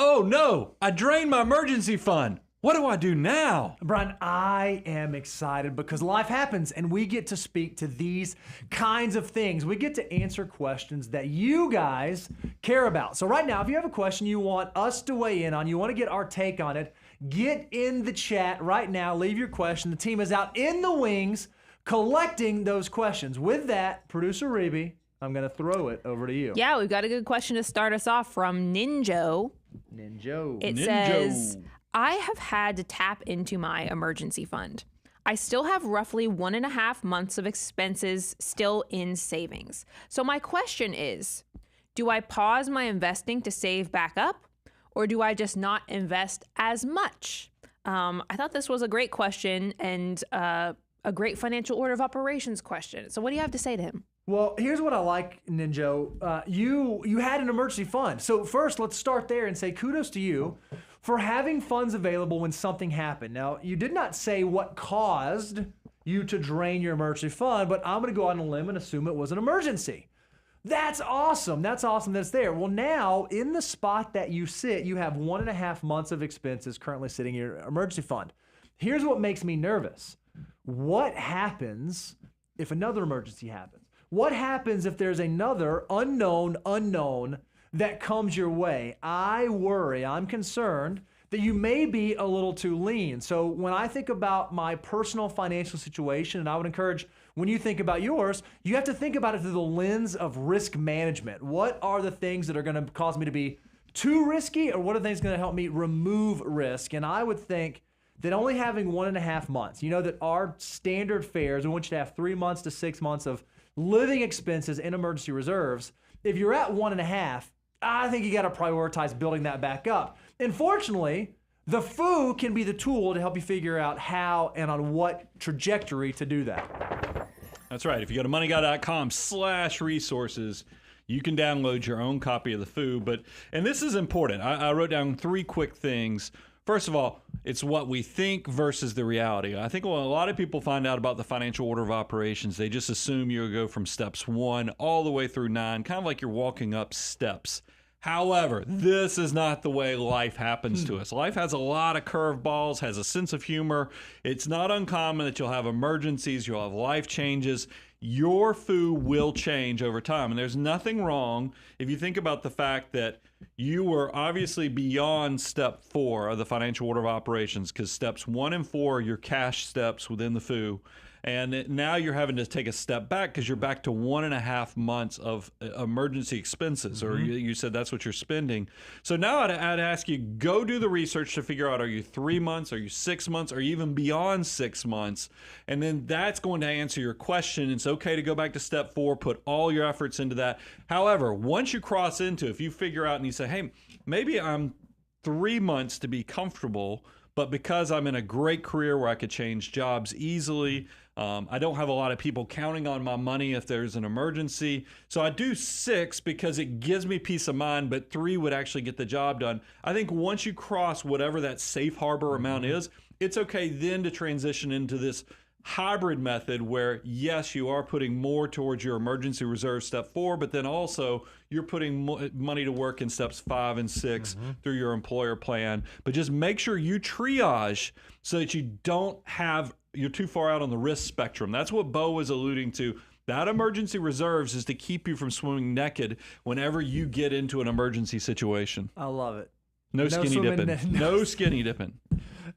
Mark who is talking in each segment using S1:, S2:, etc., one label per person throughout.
S1: Oh no, I drained my emergency fund. What do I do now?
S2: Brian, I am excited because life happens and we get to speak to these kinds of things. We get to answer questions that you guys care about. So right now, if you have a question you want us to weigh in on, you want to get our take on it, get in the chat right now. Leave your question. The team is out in the wings collecting those questions. With that, Producer Reby, I'm going to throw it over to you.
S3: Yeah, we've got a good question to start us off from Ninjo. It says, I have had to tap into my emergency fund. I still have roughly 1.5 months of expenses still in savings. So my question is, do I pause my investing to save back up, or do I just not invest as much? I thought this was a great question and a great financial order of operations question. So what do you have to say to him?
S2: Well, here's what I like, Ninjo. You had an emergency fund. So first, let's start there and say kudos to you for having funds available when something happened. Now, you did not say what caused you to drain your emergency fund, but I'm going to go on a limb and assume it was an emergency. That's awesome. That's awesome that it's there. Well, now, in the spot that you sit, you have 1.5 months of expenses currently sitting in your emergency fund. Here's what makes me nervous. What happens if another emergency happens? What happens if there's another unknown that comes your way? I worry, I'm concerned that you may be a little too lean. So when I think about my personal financial situation, and I would encourage when you think about yours, you have to think about it through the lens of risk management. What are the things that are going to cause me to be too risky, or what are things going to help me remove risk? And I would think that only having 1.5 months, you know that our standard fares, we want you to have 3 months to 6 months of living expenses and emergency reserves. If you're at 1.5, I think you got to prioritize building that back up. And fortunately, the FOO can be the tool to help you figure out how and on what trajectory to do that.
S1: That's right. If you go to moneyguy.com/resources, you can download your own copy of the FOO. And this is important. I wrote down 3 quick things. First of all, it's what we think versus the reality. I think when a lot of people find out about the financial order of operations, they just assume you'll go from steps 1 all the way through 9, kind of like you're walking up steps. However, this is not the way life happens to us. Life has a lot of curveballs, has a sense of humor. It's not uncommon that you'll have emergencies, you'll have life changes. Your FOO will change over time. And there's nothing wrong if you think about the fact that you were obviously beyond step 4 of the financial order of operations, because steps 1 and 4 are your cash steps within the FOO. And now you're having to take a step back because you're back to 1.5 months of emergency expenses, or you said that's what you're spending. So now I'd ask you, go do the research to figure out, are you 3 months, are you 6 months, or even beyond 6 months? And then that's going to answer your question. It's okay to go back to step 4, put all your efforts into that. However, once you cross into, if you figure out and you say, hey, maybe I'm 3 months to be comfortable, but because I'm in a great career where I could change jobs easily, I don't have a lot of people counting on my money if there's an emergency. So I do 6 because it gives me peace of mind, but 3 would actually get the job done. I think once you cross whatever that safe harbor amount is, it's okay then to transition into this hybrid method where, yes, you are putting more towards your emergency reserve step 4, but then also you're putting money to work in steps 5 and 6 through your employer plan. But just make sure you triage so that you don't have, you're too far out on the risk spectrum. That's what Bo was alluding to. That emergency reserves is to keep you from swimming naked whenever you get into an emergency situation.
S2: I love it.
S1: No skinny dipping. No skinny dipping.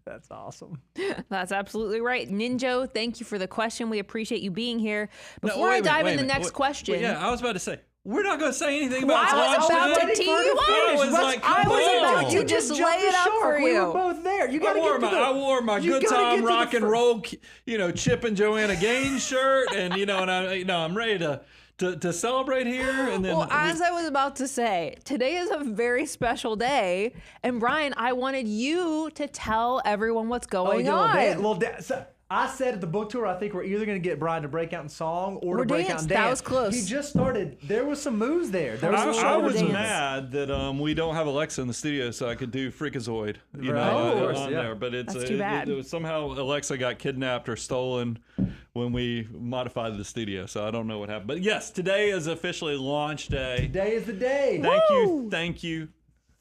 S2: That's awesome.
S3: That's absolutely right. Ninjo, thank you for the question. We appreciate you being here. Before I dive in the next question.
S1: Yeah, I was about to say, we're not going to say anything about
S3: I was about to tee you up. I was about to just lay it up for you.
S2: We were both there. You got to get to the,
S1: I wore my Good Time Rock and Roll, Chip and Joanna Gaines shirt, and I'm ready to celebrate here. And then,
S3: as I was about to say, today is a very special day, and Brian, I wanted you to tell everyone what's going on.
S2: I said at the book tour, I think we're either going to get Brian to break out in song or to break out in dance.
S3: That was close.
S2: He just started. There was some moves there.
S1: I was mad that we don't have Alexa in the studio, so I could do Freakazoid, there. But
S3: that's too bad.
S1: Somehow Alexa got kidnapped or stolen when we modified the studio, so I don't know what happened. But yes, today is officially launch day.
S2: Today is the day.
S1: Thank you.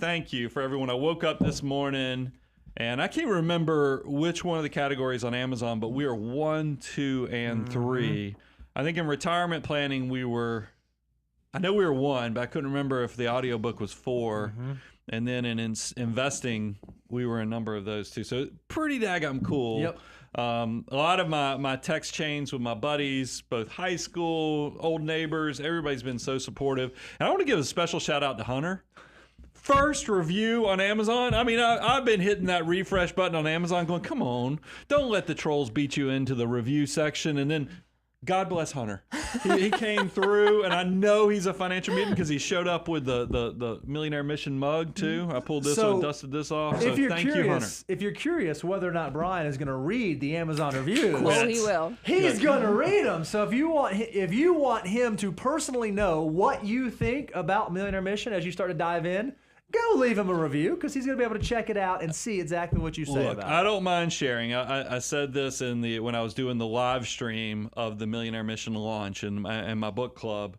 S1: thank you for everyone. I woke up this morning, and I can't remember which one of the categories on Amazon, but we are 1, 2, and 3. I think in retirement planning I know we were 1, but I couldn't remember if the audiobook was 4. And then in investing, we were a number of those too. So pretty daggum cool.
S2: Yep.
S1: A lot of my text chains with my buddies, both high school, old neighbors, everybody's been so supportive. And I want to give a special shout out to Hunter. First review on Amazon. I mean, I've been hitting that refresh button on Amazon going, come on, don't let the trolls beat you into the review section. And then God bless Hunter. He came through, and I know he's a financial mutant because he showed up with the Millionaire Mission mug too. I pulled this one, dusted this off. So thank you, Hunter.
S2: If you're curious whether or not Brian is going to read the Amazon reviews,
S3: Well, he will.
S2: He's going to read them. So if you want him to personally know what you think about Millionaire Mission as you start to dive in, go leave him a review because he's going to be able to check it out and see exactly what you say about it.
S1: I don't mind sharing. I said this when I was doing the live stream of the Millionaire Mission launch and my book club,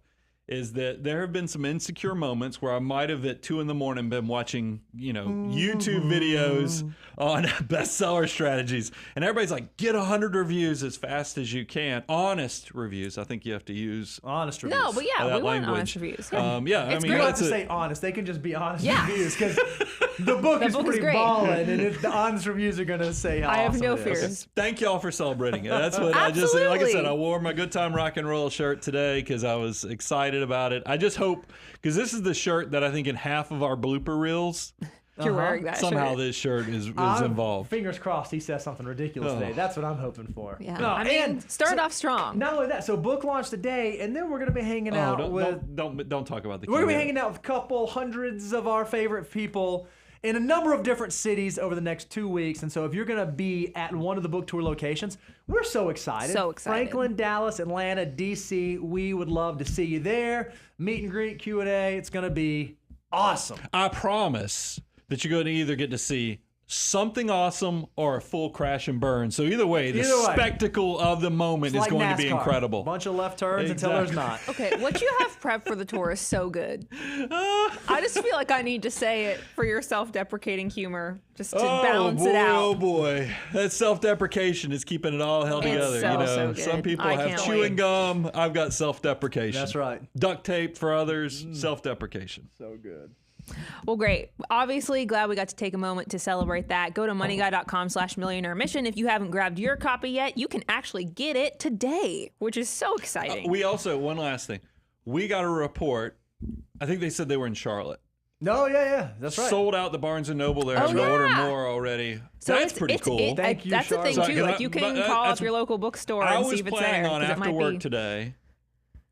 S1: is that there have been some insecure moments where I might have at 2 a.m. been watching, YouTube videos on bestseller strategies. And everybody's like, get 100 reviews as fast as you can. Honest reviews. I think you have to use
S2: honest reviews.
S3: No, but yeah,
S1: that
S3: we want
S1: language.
S3: honest reviews.
S2: You don't have to say honest. They can just be honest reviews because the book is pretty ballin', and if the honest reviews are going to say how
S3: I have
S2: awesome
S3: no
S2: it is.
S3: fears.
S1: Thank y'all for celebrating it. That's what I just, like I said, I wore my Good Time Rock and Roll shirt today because I was excited about it. I just hope, because this is the shirt that I think in half of our blooper reels,
S3: You're wearing that
S1: somehow
S3: shirt.
S1: this shirt is involved.
S2: Fingers crossed he says something ridiculous today. That's what I'm hoping for.
S3: Yeah.
S2: No,
S3: I mean, start off strong.
S2: Not only that, so book launch today, and then we're going to be hanging out
S1: Don't talk about the
S2: We're going to be
S1: keynote.
S2: hanging out with a couple hundreds of our favorite people in a number of different cities over the next 2 weeks. And so if you're going to be at one of the book tour locations, we're so excited.
S3: So excited.
S2: Franklin, Dallas, Atlanta, DC, we would love to see you there. Meet and greet, Q&A. It's going to be awesome.
S1: I promise that you're going to either get to see something awesome or a full crash and burn. So either way, the spectacle of the moment is going to be incredible.
S2: Bunch of left turns until there's not.
S3: Okay, what you have prepped for the tour is so good. I just feel like I need to say it for your self-deprecating humor, just to balance it out.
S1: Oh boy, that self-deprecation is keeping it all held together.
S3: So good.
S1: Some people
S3: I
S1: have
S3: can't
S1: chewing
S3: wait.
S1: gum. I've got self-deprecation.
S2: That's right.
S1: Duct tape for others. Self-deprecation.
S2: So good.
S3: Well, great. Obviously, glad we got to take a moment to celebrate that. Go to moneyguy.com/millionaire mission. If you haven't grabbed your copy yet, you can actually get it today, which is so exciting.
S1: We also, one last thing. We got a report. I think they said they were in Charlotte.
S2: No, yeah, that's right.
S1: Sold out the Barnes & Noble. They're having to order more already.
S3: So
S1: that's pretty cool.
S2: Thank you,
S3: that's the thing,
S2: Charlotte.
S3: too. Like, you can call up your local bookstore and see if it's there.
S1: I was planning on
S3: 'cause it
S1: after
S3: might
S1: work
S3: be.
S1: today.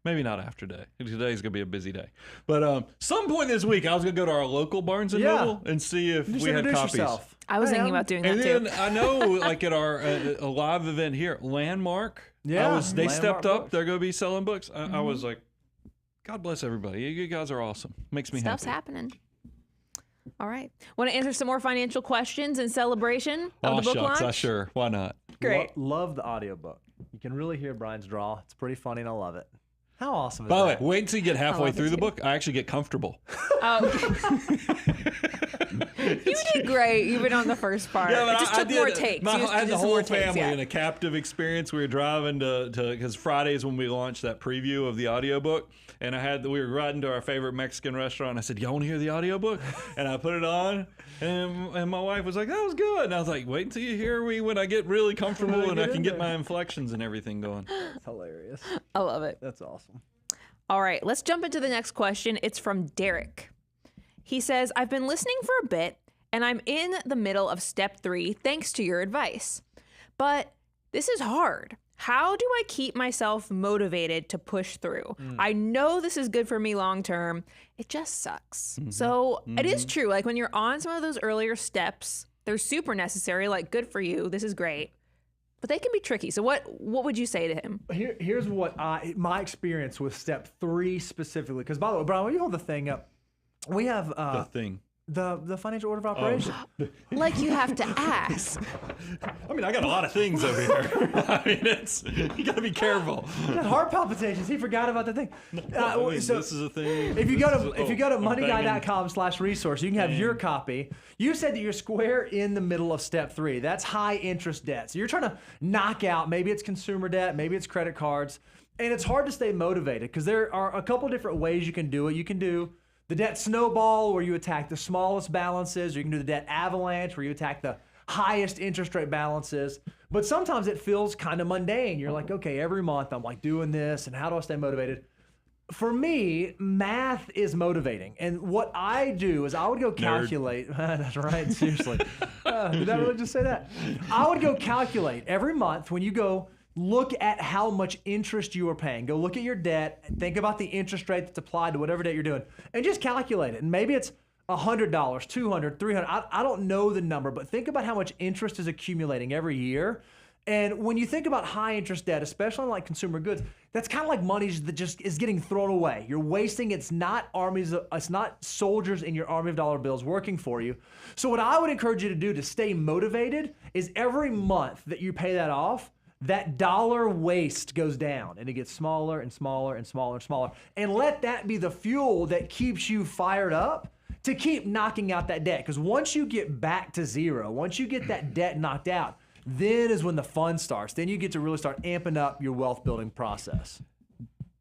S1: Maybe not after day. Today's going to be a busy day. But some point this week, I was going to go to our local Barnes & Noble and see if
S2: Just
S1: we had
S2: introduce
S1: copies.
S2: yourself.
S3: I was thinking about doing that,
S1: And
S3: too.
S1: then I know, like at our a live event here, Landmark, they
S2: Landmark
S1: stepped up.
S2: Books.
S1: They're going to be selling books. I was like, God bless everybody. You guys are awesome. Makes me
S3: Stuff's
S1: happy.
S3: happening. All right. Want to answer some more financial questions in celebration of the book
S1: shucks,
S3: launch?
S1: sure. Why not?
S3: Great.
S2: Love the audiobook. You can really hear Brian's draw. It's pretty funny and I love it. How awesome is
S1: By the way,
S2: that?
S1: wait until you get halfway
S3: love it
S1: through the
S3: too.
S1: book. I actually get comfortable.
S3: You did great, even on the first part.
S1: Yeah, but
S3: it just took more takes.
S1: I had the whole family
S3: yeah.
S1: in a captive experience. We were driving to because Fridays when we launched that preview of the audiobook, and we were riding to our favorite Mexican restaurant. I said, "Y'all want to hear the audiobook?" And I put it on, and my wife was like, "That was good." And I was like, "Wait until you hear me when I get really comfortable and I can get my inflections and everything going."
S2: That's hilarious.
S3: I love it.
S2: That's awesome.
S3: All right, let's jump into the next question. It's from Derek. He says, I've been listening for a bit, and I'm in the middle of step 3, thanks to your advice. But this is hard. How do I keep myself motivated to push through? I know this is good for me long term. It just sucks. So it is true. Like when you're on some of those earlier steps, they're super necessary, like good for you. This is great. But they can be tricky. So what would you say to him?
S2: Here's what my experience with step 3 specifically. Because by the way, Brian, will you hold the thing up? We have
S1: The thing.
S2: The financial order of operation.
S3: Like you have to ask.
S1: I mean, I got a lot of things over here. I mean, you got to be careful.
S2: Heart palpitations. He forgot about the thing.
S1: I mean, so this is a thing.
S2: If you go to moneyguy.com/resource, you can have your copy. You said that you're square in the middle of step 3. That's high interest debt. So you're trying to knock out, maybe it's consumer debt, maybe it's credit cards, and it's hard to stay motivated because there are a couple different ways you can do it. You can do the debt snowball, where you attack the smallest balances, or you can do the debt avalanche, where you attack the highest interest rate balances. But sometimes it feels kind of mundane. You're like, okay, every month I'm like doing this, and how do I stay motivated? For me, math is motivating. And what I do is I would go calculate. That's right, seriously. Did I really just say that? I would go calculate every month when you go look at how much interest you are paying. Go look at your debt, think about the interest rate that's applied to whatever debt you're doing, and just calculate it. And maybe it's $100, $200, $300. I don't know the number, but think about how much interest is accumulating every year. And when you think about high interest debt, especially on like consumer goods, that's kind of like money that just is getting thrown away. You're wasting. It's not soldiers in your army of dollar bills working for you. So what I would encourage you to do to stay motivated is every month that you pay that off, that dollar waste goes down and it gets smaller and smaller and smaller and smaller. And let that be the fuel that keeps you fired up to keep knocking out that debt. Because once you get back to zero, once you get that debt knocked out, then is when the fun starts. Then you get to really start amping up your wealth building process.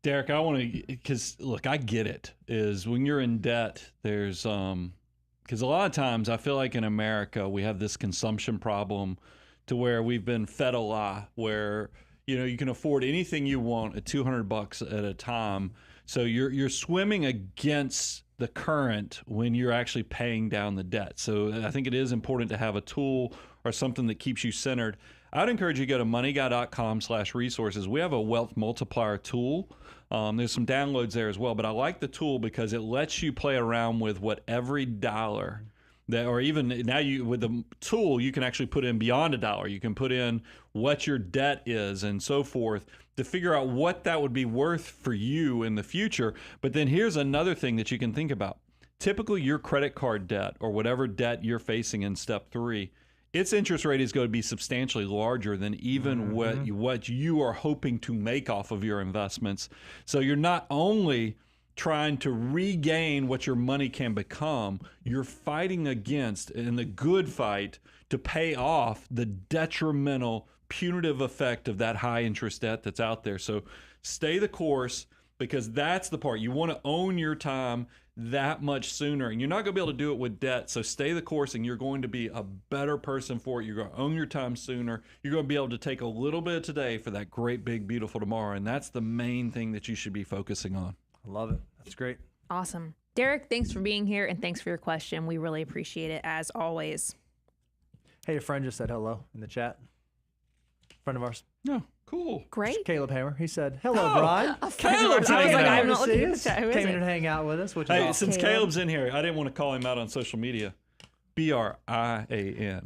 S1: Derek, I want to, because look, I get it, is when you're in debt, there's, because a lot of times I feel like in America, we have this consumption problem to where we've been fed a lie where, you can afford anything you want at $200 at a time. So you're swimming against the current when you're actually paying down the debt. So I think it is important to have a tool or something that keeps you centered. I'd encourage you to go to moneyguy.com/resources. We have a wealth multiplier tool. There's some downloads there as well, but I like the tool because it lets you play around with what every dollar that, or even now with the tool, you can actually put in beyond $1. You can put in what your debt is and so forth to figure out what that would be worth for you in the future. But then here's another thing that you can think about. Typically your credit card debt or whatever debt you're facing in step 3, its interest rate is going to be substantially larger than even what you are hoping to make off of your investments. So you're not only trying to regain what your money can become, you're fighting against, in the good fight, to pay off the detrimental, punitive effect of that high interest debt that's out there. So stay the course, because that's the part. You want to own your time that much sooner, and you're not going to be able to do it with debt. So stay the course, and you're going to be a better person for it. You're going to own your time sooner. You're going to be able to take a little bit of today for that great, big, beautiful tomorrow, and that's the main thing that you should be focusing on.
S2: I love it. That's great.
S3: Awesome. Derek, thanks for being here, and thanks for your question. We really appreciate it, as always.
S2: Hey, a friend just said hello in the chat. Friend of ours.
S1: Yeah, cool.
S3: Great.
S2: Caleb Hamer. He said, hello, Brian.
S1: Caleb's
S3: I was
S1: hanging
S3: like,
S1: out.
S3: I'm not looking at the chat. Who is
S2: Came in
S3: it?
S2: and hang out with us, which is
S1: Hey,
S2: awesome.
S1: since Caleb's in here, I didn't want to call him out on social media. BRIAN,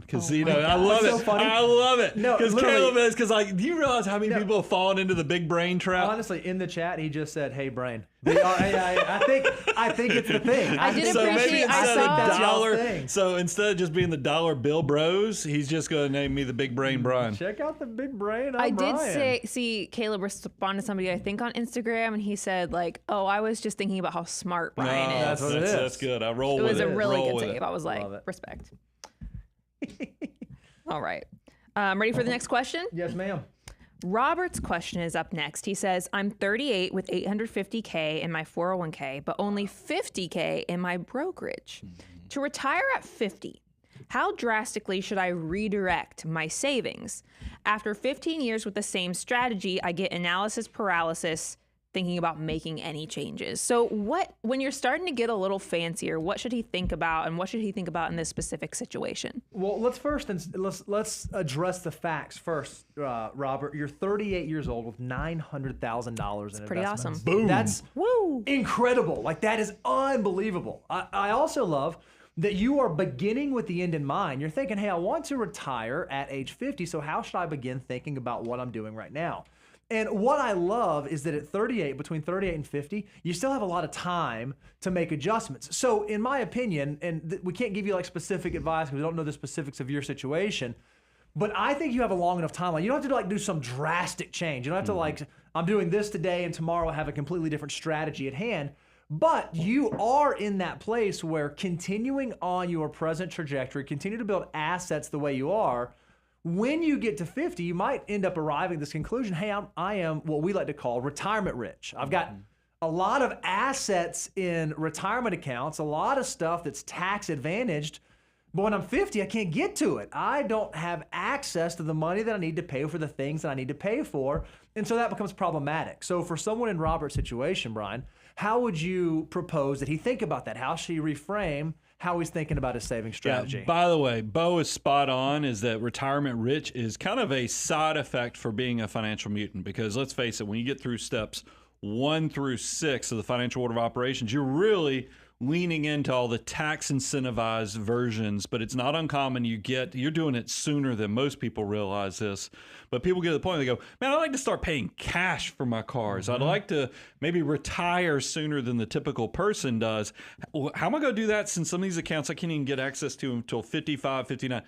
S1: because
S3: Oh my
S1: I
S3: God.
S1: love
S2: That's
S1: it.
S2: so funny.
S1: I love it.
S2: No,
S1: because
S2: literally-
S1: Caleb is. Because do you realize how many people have fallen into the big brain trap?
S2: Honestly, in the chat, he just said, "Hey, Brian." I think it's the thing.
S3: I did
S1: so maybe
S3: appreciate- I
S1: instead
S3: saw-
S1: of
S2: that's y'all's
S1: dollar,
S2: thing.
S1: so instead of just being the dollar bill bros, he's just going to name me the big brain Brian.
S2: Check out the big brain.
S3: I
S2: Brian.
S3: did see Caleb respond to somebody, I think, on Instagram, and he said, like, oh, I was just thinking about how smart Brian is.
S2: that's what it is.
S1: That's good. I roll
S3: It
S1: with
S3: was
S1: it.
S3: a really
S1: Roll
S3: good
S1: with
S3: save.
S1: it.
S3: I was like,
S2: Love it.
S3: respect. All right. Ready for the next question?
S2: Yes, ma'am.
S3: Robert's question is up next. He says, I'm 38 with $850K in my 401k, but only $50K in my brokerage. To retire at 50, how drastically should I redirect my savings? After 15 years with the same strategy, I get analysis paralysis thinking about making any changes. So when you're starting to get a little fancier, what should he think about, and what should he think about in this specific situation?
S2: Well, let's address the facts first, Robert. You're 38 years old with $900,000 in
S3: pretty
S2: investments.
S3: awesome.
S1: Boom.
S2: That's
S3: Woo!
S2: incredible. Like, that is unbelievable. I also love that you are beginning with the end in mind. You're thinking, hey, I want to retire at age 50, so how should I begin thinking about what I'm doing right now? And what I love is that at 38, between 38 and 50, you still have a lot of time to make adjustments. So in my opinion, and we can't give you like specific advice because we don't know the specifics of your situation, but I think you have a long enough timeline. You don't have to like do some drastic change. You don't have to like, I'm doing this today and tomorrow I have a completely different strategy at hand. But you are in that place where continuing on your present trajectory, continue to build assets the way you are. When you get to 50, you might end up arriving at this conclusion, hey, I am what we like to call retirement rich. I've got a lot of assets in retirement accounts, a lot of stuff that's tax advantaged, but when I'm 50, I can't get to it. I don't have access to the money that I need to pay for the things that I need to pay for, and so that becomes problematic. So for someone in Robert's situation, Brian, how would you propose that he think about that? How should he reframe how he's thinking about his saving strategy?
S1: Yeah, by the way, Bo is spot on, is that retirement rich is kind of a side effect for being a financial mutant, because let's face it, when you get through steps 1 through 6 of the financial order of operations, you're really leaning into all the tax incentivized versions, but it's not uncommon you're doing it sooner than most people realize this. But people get to the point where they go, man, I'd like to start paying cash for my cars. I'd like to maybe retire sooner than the typical person does. How am I going to do that since some of these accounts I can't even get access to until 55, 59?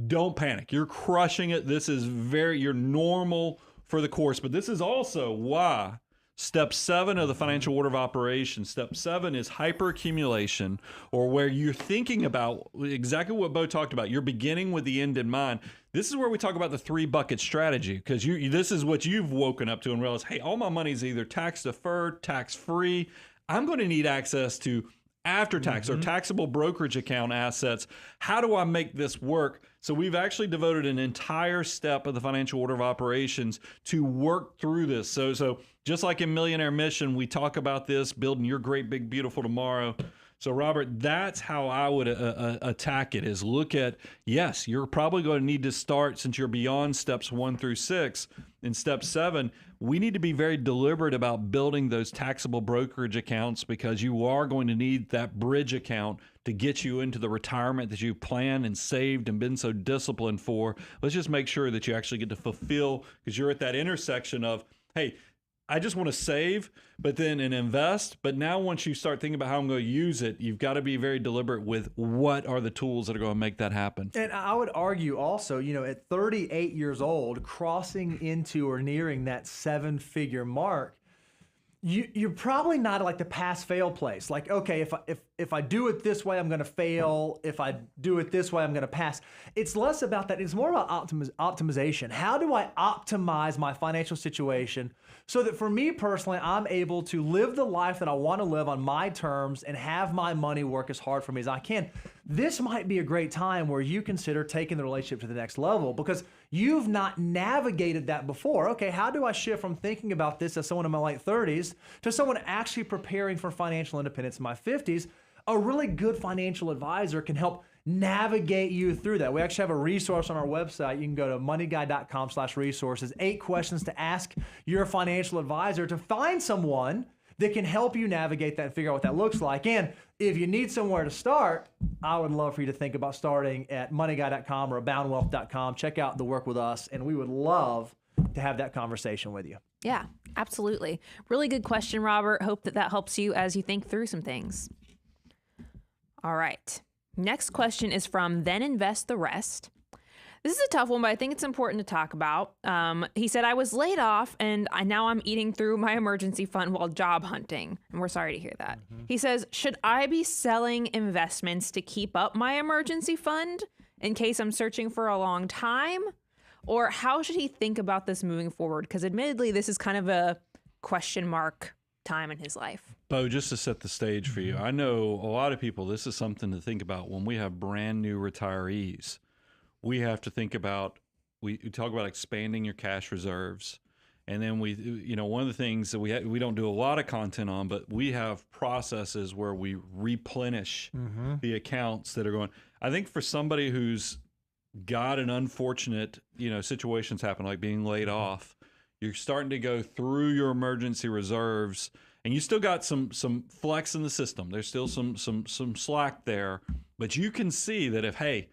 S1: Don't panic. You're crushing it. This is you're normal for the course, but this is also why Step 7 of the financial order of operations. Step 7 is hyperaccumulation, or where you're thinking about exactly what Bo talked about. You're beginning with the end in mind. This is where we talk about the 3-bucket strategy, because this is what you've woken up to and realized, hey, all my money is either tax deferred, tax free. I'm going to need access to after tax or taxable brokerage account assets. How do I make this work? So we've actually devoted an entire step of the financial order of operations to work through this. So just like in Millionaire Mission, we talk about this, building your great, big, beautiful tomorrow. So Robert, that's how I would attack it, is look at, yes, you're probably going to need to start, since you're beyond steps 1 through 6. In step 7, we need to be very deliberate about building those taxable brokerage accounts, because you are going to need that bridge account to get you into the retirement that you planned and saved and been so disciplined for. Let's just make sure that you actually get to fulfill, because you're at that intersection of, hey, I just want to save, but then and invest. But now once you start thinking about how I'm going to use it, you've got to be very deliberate with what are the tools that are going to make that happen.
S2: And I would argue also, at 38 years old, crossing into or nearing that 7-figure mark, you're probably not like the pass-fail place. Like, okay, if I do it this way, I'm going to fail. If I do it this way, I'm going to pass. It's less about that. It's more about optimization. How do I optimize my financial situation so that for me personally, I'm able to live the life that I want to live on my terms and have my money work as hard for me as I can? This might be a great time where you consider taking the relationship to the next level, because you've not navigated that before. Okay, how do I shift from thinking about this as someone in my late 30s to someone actually preparing for financial independence in my 50s? A really good financial advisor can help navigate you through that. We actually have a resource on our website. You can go to moneyguy.com/resources, 8 questions to ask your financial advisor to find someone that can help you navigate that and figure out what that looks like. And if you need somewhere to start, I would love for you to think about starting at moneyguy.com or aboundwealth.com. Check out the work with us, and we would love to have that conversation with you.
S3: Yeah, absolutely. Really good question, Robert. Hope that helps you as you think through some things. All right. Next question is from Then Invest the Rest. This is a tough one, but I think it's important to talk about. He said, I was laid off and now I'm eating through my emergency fund while job hunting. And we're sorry to hear that. He says, should I be selling investments to keep up my emergency fund in case I'm searching for a long time? Or how should he think about this moving forward? Because admittedly, this is kind of a question mark time in his life.
S1: Bo, just to set the stage for you, I know a lot of people, this is something to think about when we have brand new retirees. We have to think about, we talk about expanding your cash reserves. And then one of the things that we don't do a lot of content on, but we have processes where we replenish the accounts that are going. I think for somebody who's got an unfortunate, situations happen, like being laid off, you're starting to go through your emergency reserves, and you still got some flex in the system. There's still some slack there, but you can see that if, hey,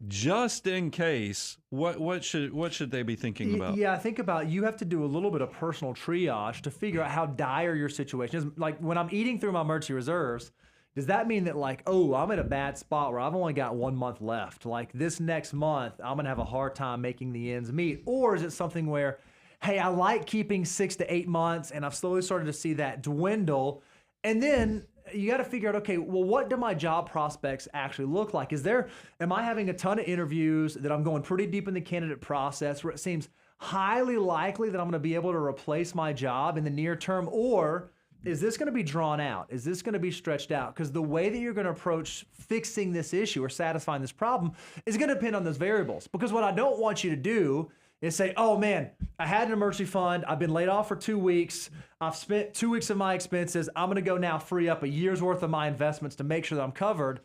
S1: just in case, what should they be thinking about?
S2: Yeah, think about, you have to do a little bit of personal triage to figure out how dire your situation is. Like when I'm eating through my emergency reserves, does that mean that like, oh, I'm in a bad spot where I've only got 1 month left? Like this next month, I'm gonna have a hard time making the ends meet? Or is it something where, hey, I like keeping 6 to 8 months and I've slowly started to see that dwindle? And then you got to figure out, okay, well, what do my job prospects actually look like? Am I having a ton of interviews that I'm going pretty deep in the candidate process where it seems highly likely that I'm going to be able to replace my job in the near term? Or is this going to be drawn out? Is this going to be stretched out? Because the way that you're going to approach fixing this issue or satisfying this problem is going to depend on those variables. Because what I don't want you to do is say, oh man, I had an emergency fund. I've been laid off for 2 weeks. I've spent 2 weeks of my expenses. I'm going to go now free up a year's worth of my investments to make sure that I'm covered.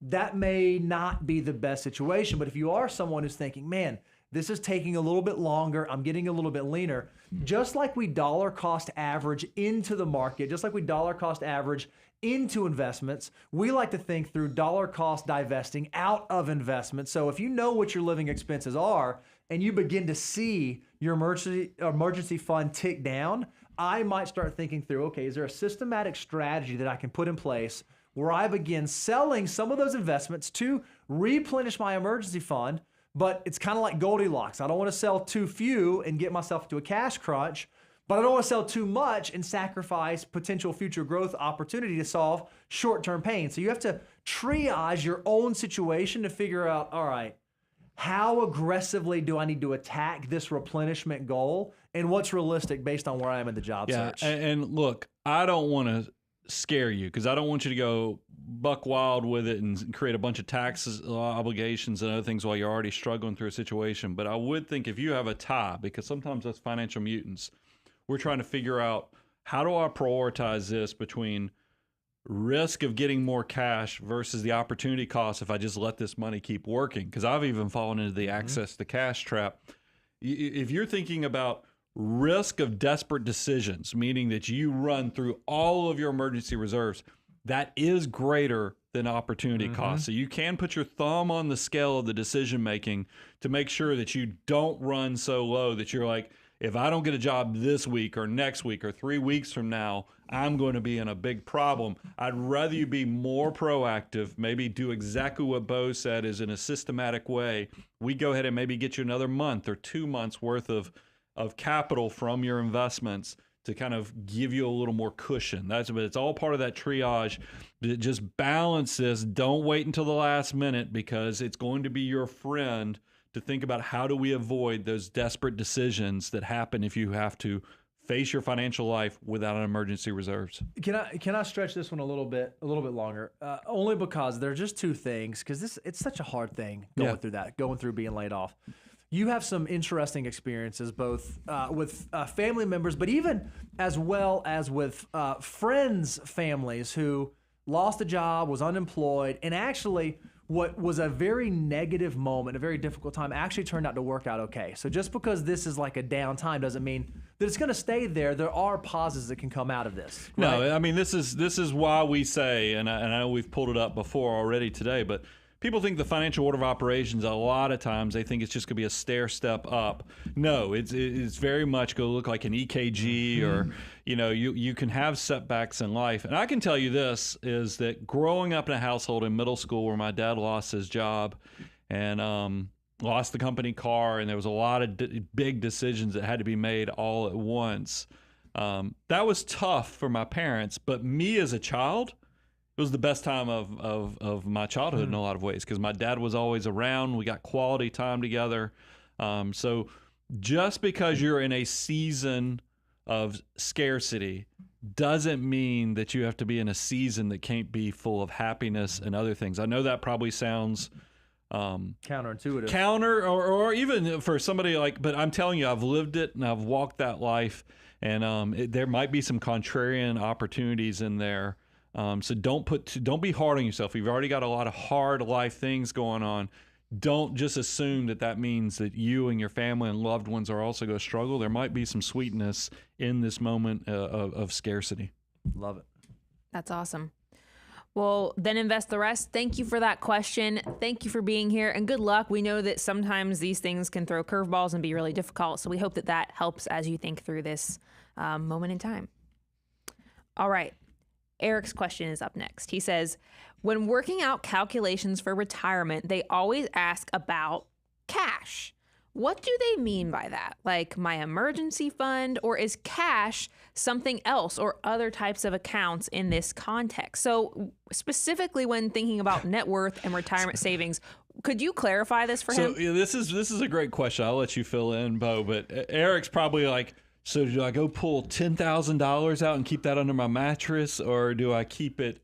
S2: That may not be the best situation. But if you are someone who's thinking, man, this is taking a little bit longer, I'm getting a little bit leaner, just like we dollar cost average into the market, just like we dollar cost average into investments, we like to think through dollar cost divesting out of investments. So if you know what your living expenses are, and you begin to see your emergency fund tick down, I might start thinking through, okay, is there a systematic strategy that I can put in place where I begin selling some of those investments to replenish my emergency fund? But it's kind of like Goldilocks. I don't want to sell too few and get myself into a cash crunch, but I don't want to sell too much and sacrifice potential future growth opportunity to solve short-term pain. So you have to triage your own situation to figure out, all right, how aggressively do I need to attack this replenishment goal, and what's realistic based on where I am in the job search?
S1: And look, I don't want to scare you because I don't want you to go buck wild with it and create a bunch of taxes, obligations, and other things while you're already struggling through a situation. But I would think if you have a tie, because sometimes us financial mutants, we're trying to figure out, how do I prioritize this between risk of getting more cash versus the opportunity cost if I just let this money keep working? Because I've even fallen into the access to cash trap. If you're thinking about risk of desperate decisions, meaning that you run through all of your emergency reserves, that is greater than opportunity cost. So you can put your thumb on the scale of the decision making to make sure that you don't run so low that you're like, if I don't get a job this week or next week or 3 weeks from now, I'm going to be in a big problem. I'd rather you be more proactive, maybe do exactly what Bo said, is in a systematic way. We go ahead and maybe get you another month or 2 months worth of capital from your investments to kind of give you a little more cushion. But it's all part of that triage. Just balance this. Don't wait until the last minute, because it's going to be your friend to think about, how do we avoid those desperate decisions that happen if you have to face your financial life without an emergency reserves.
S2: Can I stretch this one a little bit longer? Only because there are just two things, because it's such a hard thing going through being laid off. You have some interesting experiences, both with family members, but even as well as with friends' families who lost a job, was unemployed, and actually what was a very negative moment, a very difficult time, actually turned out to work out okay. So just because this is like a down time doesn't mean that it's going to stay there. There are pauses that can come out of this. Right?
S1: No, I mean, this is why we say, and I know we've pulled it up before already today, but people think the financial order of operations, a lot of times they think it's just going to be a stair step up. No, it's very much going to look like an EKG, or you can have setbacks in life. And I can tell you this, is that growing up in a household in middle school where my dad lost his job and lost the company car, and there was a lot of big decisions that had to be made all at once, that was tough for my parents. But me as a child, it was the best time of my childhood in a lot of ways, because my dad was always around. We got quality time together. So just because you're in a season of scarcity doesn't mean that you have to be in a season that can't be full of happiness and other things. I know that probably sounds
S2: counterintuitive,
S1: or even for somebody like, but I'm telling you, I've lived it and I've walked that life, and there might be some contrarian opportunities in there. So don't be hard on yourself. You've already got a lot of hard life things going on. Don't just assume that means that you and your family and loved ones are also going to struggle. There might be some sweetness in this moment of scarcity.
S2: Love it.
S3: That's awesome. Well, then invest the rest. Thank you for that question. Thank you for being here, and good luck. We know that sometimes these things can throw curveballs and be really difficult, so we hope that that helps as you think through this moment in time. All right. Eric's question is up next. He says, when working out calculations for retirement, they always ask about cash. What do they mean by that? Like my emergency fund, or is cash something else, or other types of accounts in this context? So specifically when thinking about net worth and retirement savings, could you clarify this for him?
S1: So this is a great question. I'll let you fill in, Bo, but Eric's probably like, so do I go pull $10,000 out and keep that under my mattress, or do I keep it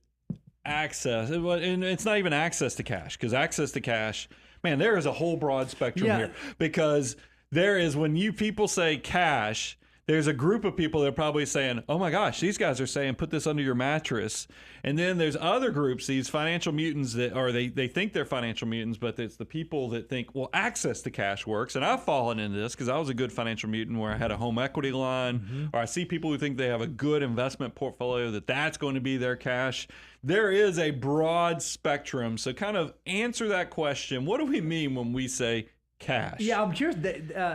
S1: access? And it's not even access to cash, because access to cash, man, there is a whole broad spectrum here, because there is, when you people say cash, there's a group of people that are probably saying, oh my gosh, these guys are saying put this under your mattress. And then there's other groups, these financial mutants that are, they think they're financial mutants, but it's the people that think, well, access to cash works. And I've fallen into this because I was a good financial mutant where I had a home equity line, or I see people who think they have a good investment portfolio, that's going to be their cash. There is a broad spectrum. So kind of answer that question. What do we mean when we say cash?
S2: Yeah, I'm curious.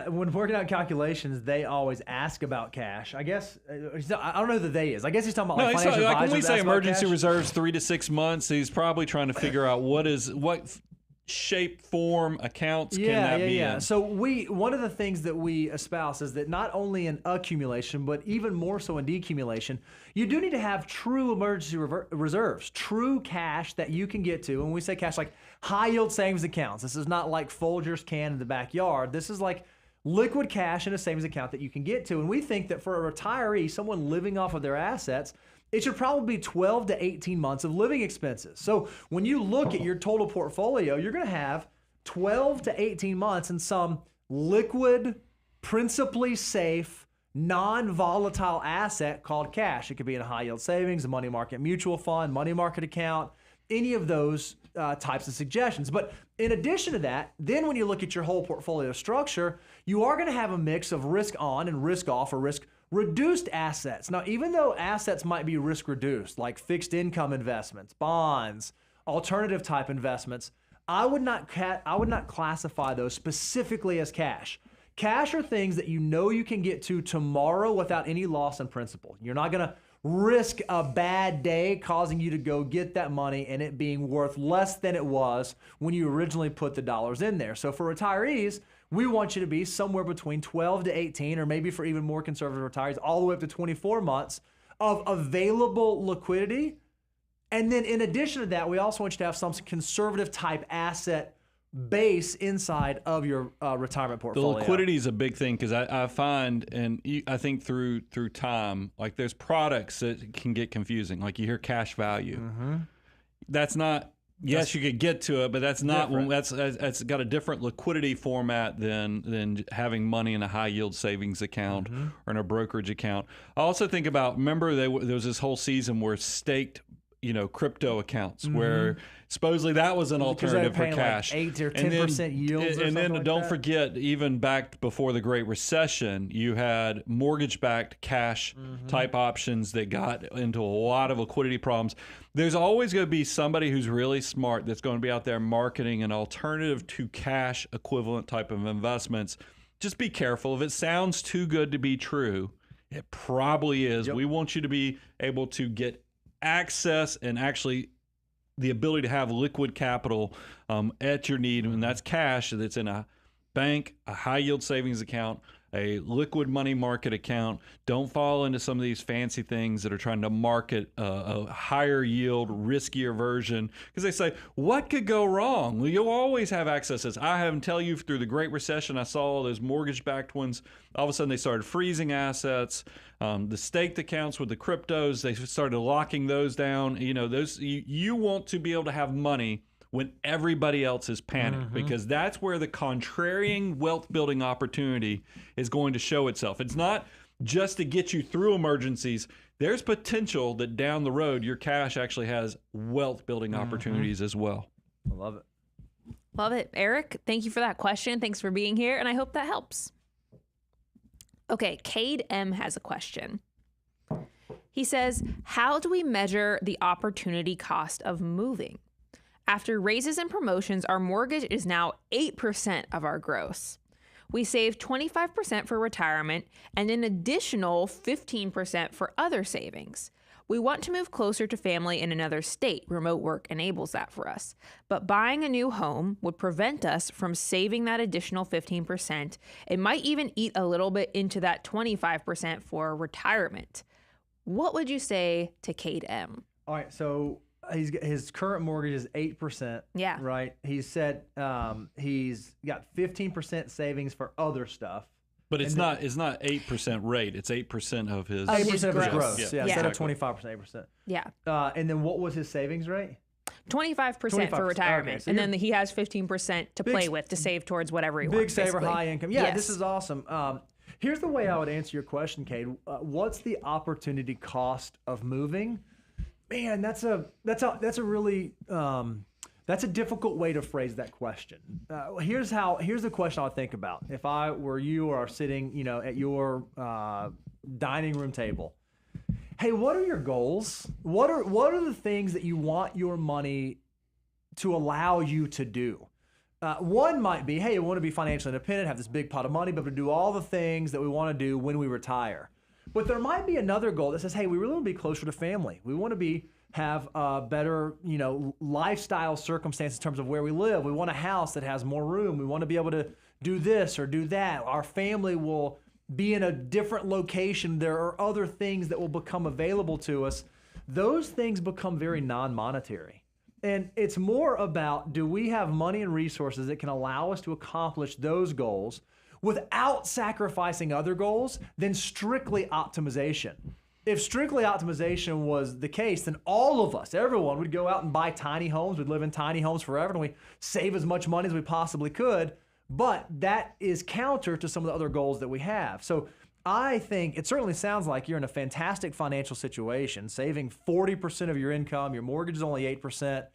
S2: When working out calculations, they always ask about cash. I guess I don't know who the they is. I guess he's talking about financial
S1: like when we
S2: advisors
S1: say
S2: ask about
S1: emergency
S2: cash.
S1: reserves 3 to 6 months, he's probably trying to figure out what shape, form, accounts can that be in.
S2: So one of the things that we espouse is that not only in accumulation, but even more so in decumulation, you do need to have true emergency reserves, true cash that you can get to. And when we say cash, like high yield savings accounts, this is not like Folgers can in the backyard. This is like liquid cash in a savings account that you can get to. And we think that for a retiree, someone living off of their assets, it should probably be 12 to 18 months of living expenses. So when you look at your total portfolio, you're going to have 12 to 18 months in some liquid, principally safe, non-volatile asset called cash. It could be in a high yield savings, a money market mutual fund, money market account, any of those types of suggestions. But in addition to that, then when you look at your whole portfolio structure, you are going to have a mix of risk on and risk off, or risk reduced assets. Now, even though assets might be risk reduced, like fixed income investments, bonds, alternative type investments, I would not classify those specifically as cash. Cash are things that you know you can get to tomorrow without any loss in principal. You're not going to risk a bad day causing you to go get that money and it being worth less than it was when you originally put the dollars in there. So for retirees, we want you to be somewhere between 12 to 18, or maybe for even more conservative retirees, all the way up to 24 months of available liquidity. And then in addition to that, we also want you to have some conservative type asset base inside of your retirement portfolio.
S1: The liquidity is a big thing, because I find, and I think through time, like there's products that can get confusing. Like you hear cash value. That's not, yes, you could get to it, but that's not when that's got a different liquidity format than having money in a high yield savings account or in a brokerage account. I also think about, remember there was this whole season where staked, crypto accounts where supposedly that was an alternative for cash.
S2: Like 8 or 10% yields.
S1: And then
S2: like
S1: don't
S2: that.
S1: forget, even back before the Great Recession, you had mortgage-backed cash type options that got into a lot of liquidity problems. There's always going to be somebody who's really smart that's going to be out there marketing an alternative to cash equivalent type of investments. Just be careful. If it sounds too good to be true, it probably is. We want you to be able to get access and actually the ability to have liquid capital at your need, and that's cash that's in a bank, a high yield savings account, a liquid money market account. Don't fall into some of these fancy things that are trying to market a higher yield, riskier version, because they say, what could go wrong? Well, you'll always have accesses. I have tell you, through the Great Recession, I saw all those mortgage-backed ones. All of a sudden, they started freezing assets. The staked accounts with the cryptos, they started locking those down. Those you want to be able to have money when everybody else is panicked, because that's where the contrarian wealth building opportunity is going to show itself. It's not just to get you through emergencies. There's potential that down the road your cash actually has wealth building opportunities as well.
S2: I love it.
S3: Love it. Eric, thank you for that question. Thanks for being here, and I hope that helps. Okay, Cade M has a question. He says, how do we measure the opportunity cost of moving? After raises and promotions, our mortgage is now 8% of our gross. We save 25% for retirement and an additional 15% for other savings. We want to move closer to family in another state. Remote work enables that for us. But buying a new home would prevent us from saving that additional 15%. It might even eat a little bit into that 25% for retirement. What would you say to Kate M?
S2: All right, so his current mortgage is 8%.
S3: Yeah.
S2: Right. He said he's got 15% savings for other stuff.
S1: But it's not 8% rate. It's 8% of his
S2: 8% of his
S3: gross.
S2: gross. Yeah. Instead of
S1: exactly.
S2: 25%, 8%.
S3: Yeah.
S2: And then what was his savings rate?
S3: 25%
S2: 25%,
S3: for retirement.
S2: okay, so
S3: and then he has 15% to play with to save towards whatever he wants.
S2: Big saver,
S3: basically.
S2: high income. Yeah,
S3: Yes.
S2: this is awesome. Here's the way I would answer your question, Kate. What's the opportunity cost of moving? Man, that's a really that's a difficult way to phrase that question. Here's the question I would think about if I were you or sitting, at your dining room table. Hey, what are your goals? What are the things that you want your money to allow you to do? One might be, hey, I want to be financially independent, have this big pot of money, be able to do all the things that we want to do when we retire. But there might be another goal that says, hey, we really want to be closer to family. We want to have better, lifestyle circumstances in terms of where we live. We want a house that has more room. We want to be able to do this or do that. Our family will be in a different location. There are other things that will become available to us. Those things become very non-monetary. And it's more about, do we have money and resources that can allow us to accomplish those goals without sacrificing other goals than strictly optimization? If strictly optimization was the case, then all of us, everyone, would go out and buy tiny homes. We'd live in tiny homes forever, and we save as much money as we possibly could. But that is counter to some of the other goals that we have. So I think it certainly sounds like you're in a fantastic financial situation, saving 40% of your income. Your mortgage is only 8%.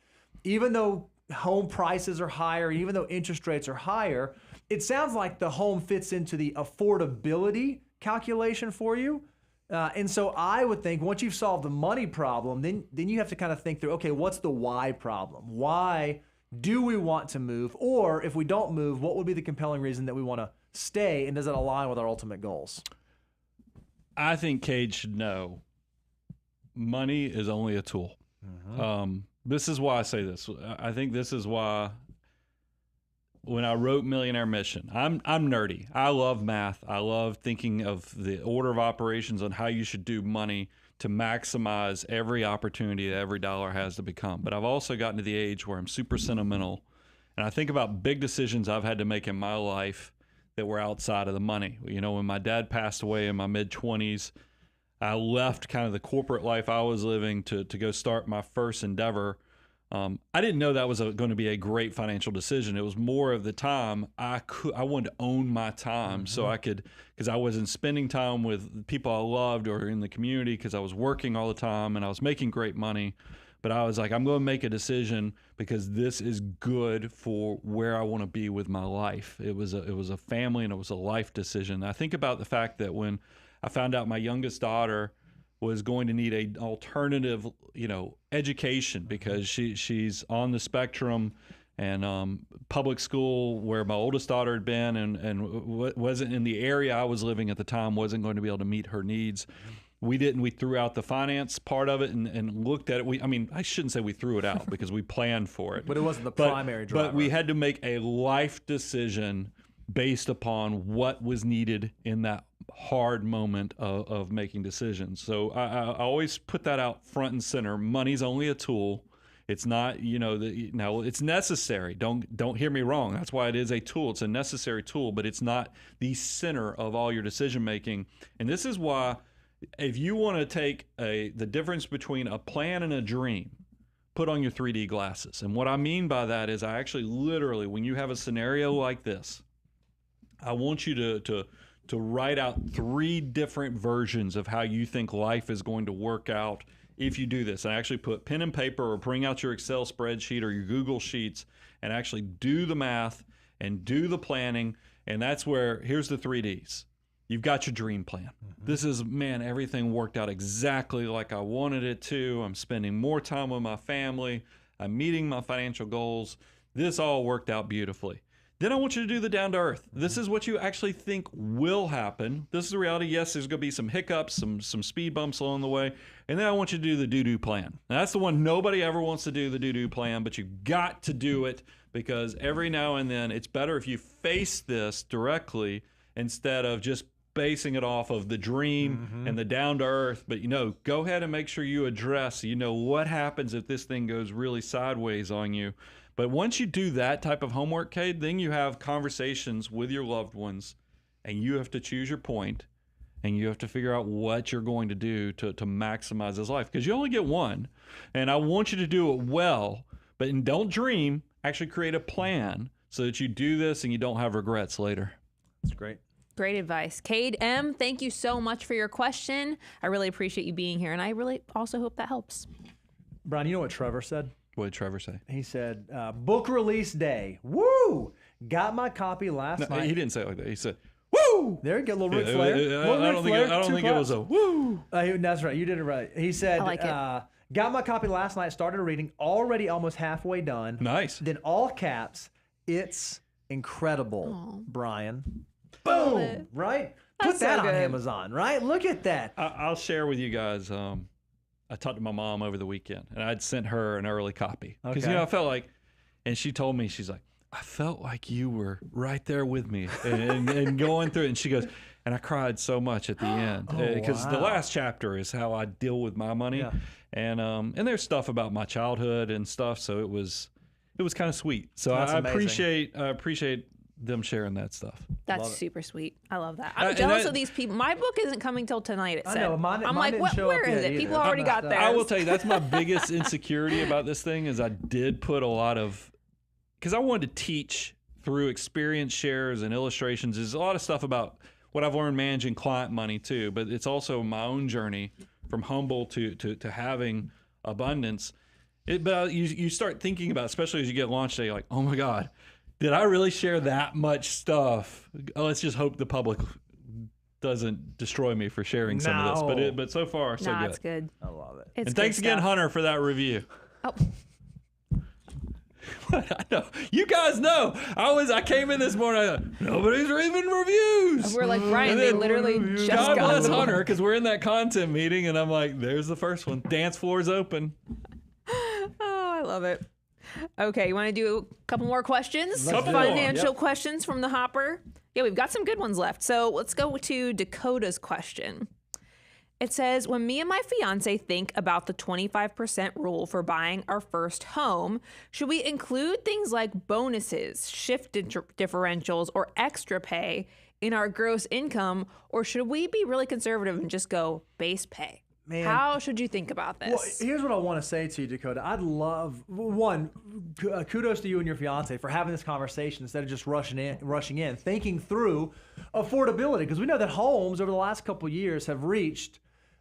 S2: Even though home prices are higher, even though interest rates are higher, it sounds like the home fits into the affordability calculation for you. And so I would think once you've solved the money problem, then you have to kind of think through, okay, what's the why problem? Why do we want to move? Or if we don't move, what would be the compelling reason that we want to stay? And does it align with our ultimate goals?
S1: I think Cade should know money is only a tool. This is why I say this. I think this is why when I wrote Millionaire Mission, I'm nerdy. I love math. I love thinking of the order of operations on how you should do money to maximize every opportunity that every dollar has to become. But I've also gotten to the age where I'm super sentimental, and I think about big decisions I've had to make in my life that were outside of the money. When my dad passed away in my mid-20s, I left kind of the corporate life I was living to go start my first endeavor. I didn't know that was going to be a great financial decision. It was more of the time I wanted to own my time so I could, because I wasn't spending time with people I loved or in the community because I was working all the time and I was making great money. But I was like, I'm going to make a decision because this is good for where I want to be with my life. It was a family and it was a life decision. I think about the fact that when I found out my youngest daughter was going to need an alternative, education because she's on the spectrum, and public school where my oldest daughter had been and wasn't in the area I was living at the time wasn't going to be able to meet her needs. We threw out the finance part of it and looked at it. I shouldn't say we threw it out because we planned for it.
S2: But it wasn't the primary driver.
S1: But we had to make a life decision based upon what was needed in that hard moment of making decisions. So I always put that out front and center. Money's only a tool. It's not, now it's necessary. Don't hear me wrong. That's why it is a tool. It's a necessary tool, but it's not the center of all your decision making. And this is why if you want to take the difference between a plan and a dream, put on your 3D glasses. And what I mean by that is I actually literally, when you have a scenario like this, I want you to write out 3 different versions of how you think life is going to work out if you do this. And actually put pen and paper or bring out your Excel spreadsheet or your Google Sheets and actually do the math and do the planning. And that's where, here's the 3Ds. you've got your dream plan. This is, man, everything worked out exactly like I wanted it to. I'm spending more time with my family. I'm meeting my financial goals. This all worked out beautifully. Then I want you to do the down to earth. This is what you actually think will happen. This is the reality. Yes, there's going to be some hiccups, some speed bumps along the way. And then I want you to do the do-do plan. Now, that's the one nobody ever wants to do, the do-do plan, but you've got to do it because every now and then it's better if you face this directly instead of just basing it off of the dream and the down to earth. But, go ahead and make sure you address, what happens if this thing goes really sideways on you. But once you do that type of homework, Cade, then you have conversations with your loved ones and you have to choose your point and you have to figure out what you're going to do to maximize his life because you only get one. And I want you to do it well, but don't dream, actually create a plan so that you do this and you don't have regrets later.
S2: That's great.
S3: Great advice. Cade M., thank you so much for your question. I really appreciate you being here, and I really also hope that helps.
S2: Brian, you know what Trevor said?
S1: What did Trevor say?
S2: He said, book release day. Woo! Got my copy last night.
S1: He didn't say it like that. He said, woo!
S2: There you go, little Ric Flair.
S1: I don't think it was a woo.
S2: That's right. You did it right. He said,
S3: I like it.
S2: Got my copy last night, started reading, already almost halfway done.
S1: Nice.
S2: Then all caps, it's incredible, Brian.
S3: Love
S2: Boom!
S3: it.
S2: Right?
S3: That's
S2: Put that
S3: so
S2: on
S3: good.
S2: Amazon, right? Look at that.
S1: I'll share with you guys. I talked to my mom over the weekend, and I'd sent her an early copy because
S2: Okay.
S1: I felt like, and she told me, she's like, I felt like you were right there with me and going through it. And she goes, and I cried so much at the end because the last chapter is how I deal with my money, and there's stuff about my childhood and stuff. So it was kind of sweet. So
S2: That's
S1: I
S2: amazing.
S1: appreciate them sharing that stuff.
S3: That's super sweet. I love that. I'm jealous of these people. My book isn't coming till tonight, it said.
S2: I know. Mine
S3: I'm like,
S2: didn't show
S3: where
S2: up
S3: is
S2: yet
S3: it?
S2: either.
S3: People already got theirs.
S1: I will tell you, that's my biggest insecurity about this thing is I did put a lot of, because I wanted to teach through experience shares and illustrations. There's a lot of stuff about what I've learned managing client money too, but it's also my own journey from humble to having abundance. But you start thinking about, especially as you get launch day, you're like, oh my God, did I really share that much stuff? Oh, let's just hope the public doesn't destroy me for sharing some of this. But so far, so
S3: Nah,
S1: good.
S3: it's good.
S2: I love it.
S3: It's
S1: And
S3: good
S1: thanks again,
S3: stuff.
S1: Hunter, for that review.
S3: Oh,
S1: I know. You guys know. I came in this morning, I thought, nobody's leaving reviews.
S3: we're like, Brian,
S1: And
S3: they
S1: then,
S3: literally just
S1: God
S3: got
S1: bless
S3: them.
S1: Hunter, because we're in that content meeting, and I'm like, there's the first one. Dance floor's open.
S3: Oh, I love it. Okay, you want to do a couple more questions?
S2: Let's
S1: do it.
S3: Financial questions from the hopper. Yeah, we've got some good ones left. So let's go to Dakota's question. It says, when me and my fiance think about the 25% rule for buying our first home, should we include things like bonuses, shift differentials, or extra pay in our gross income, or should we be really conservative and just go base pay?
S2: Man.
S3: How should you think about
S2: Well,
S3: this?
S2: here's what I want to say to you, Dakota. I'd love, one, kudos to you and your fiance for having this conversation instead of just rushing in, thinking through affordability. Because we know that homes over the last couple of years have reached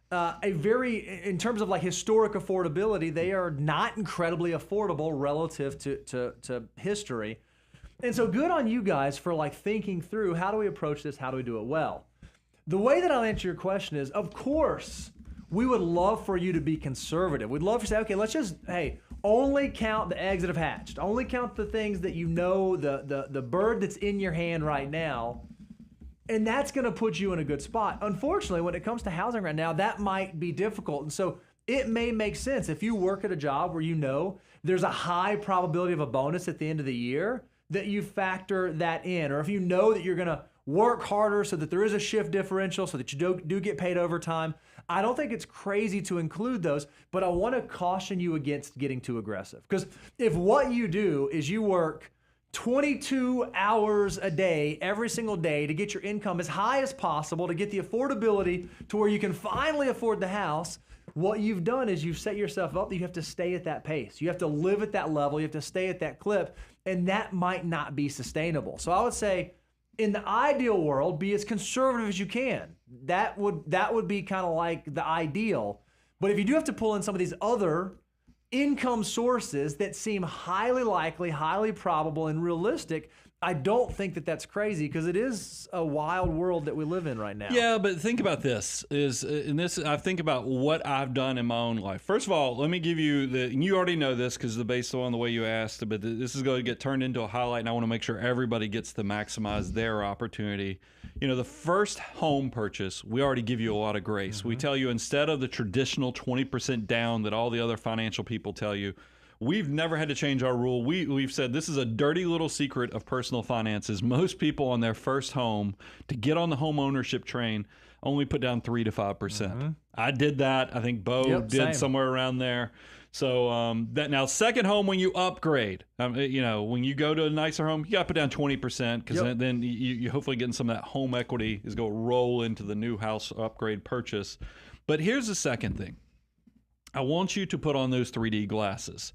S2: in terms of like historic affordability, they are not incredibly affordable relative to history. And so good on you guys for like thinking through, how do we approach this? How do we do it well? The way that I'll answer your question is, of course, we would love for you to be conservative. We'd love to say, okay, let's just, only count the eggs that have hatched. Only count the things that you know, the bird that's in your hand right now. And that's going to put you in a good spot. Unfortunately, when it comes to housing right now, that might be difficult. And so it may make sense if you work at a job where you know there's a high probability of a bonus at the end of the year, that you factor that in. Or if you know that you're going to work harder so that there is a shift differential so that you do get paid overtime. I don't think it's crazy to include those, but I want to caution you against getting too aggressive. Because if what you do is you work 22 hours a day, every single day, to get your income as high as possible, to get the affordability to where you can finally afford the house, what you've done is you've set yourself up that you have to stay at that pace. You have to live at that level. You have to stay at that clip, and that might not be sustainable. So I would say, in the ideal world, be as conservative as you can. That would be kind of like the ideal. But if you do have to pull in some of these other income sources that seem highly likely, highly probable, and realistic, I don't think that that's crazy because it is a wild world that we live in right now.
S1: Yeah, but think about this. I think about what I've done in my own life. First of all, let me give you and you already know this because based on the way you asked, but this is going to get turned into a highlight, and I want to make sure everybody gets to maximize their opportunity. The first home purchase, we already give you a lot of grace. We tell you instead of the traditional 20% down that all the other financial people tell you, we've never had to change our rule. We've said this is a dirty little secret of personal finances. Most people on their first home, to get on the home ownership train, only put down 3 to 5%. I did that. I think Bo did
S2: same.
S1: somewhere around there. So that now second home, when you upgrade, when you go to a nicer home, you got to put down 20% because then you hopefully getting some of that home equity is going to roll into the new house upgrade purchase. But here's the second thing. I want you to put on those 3D glasses.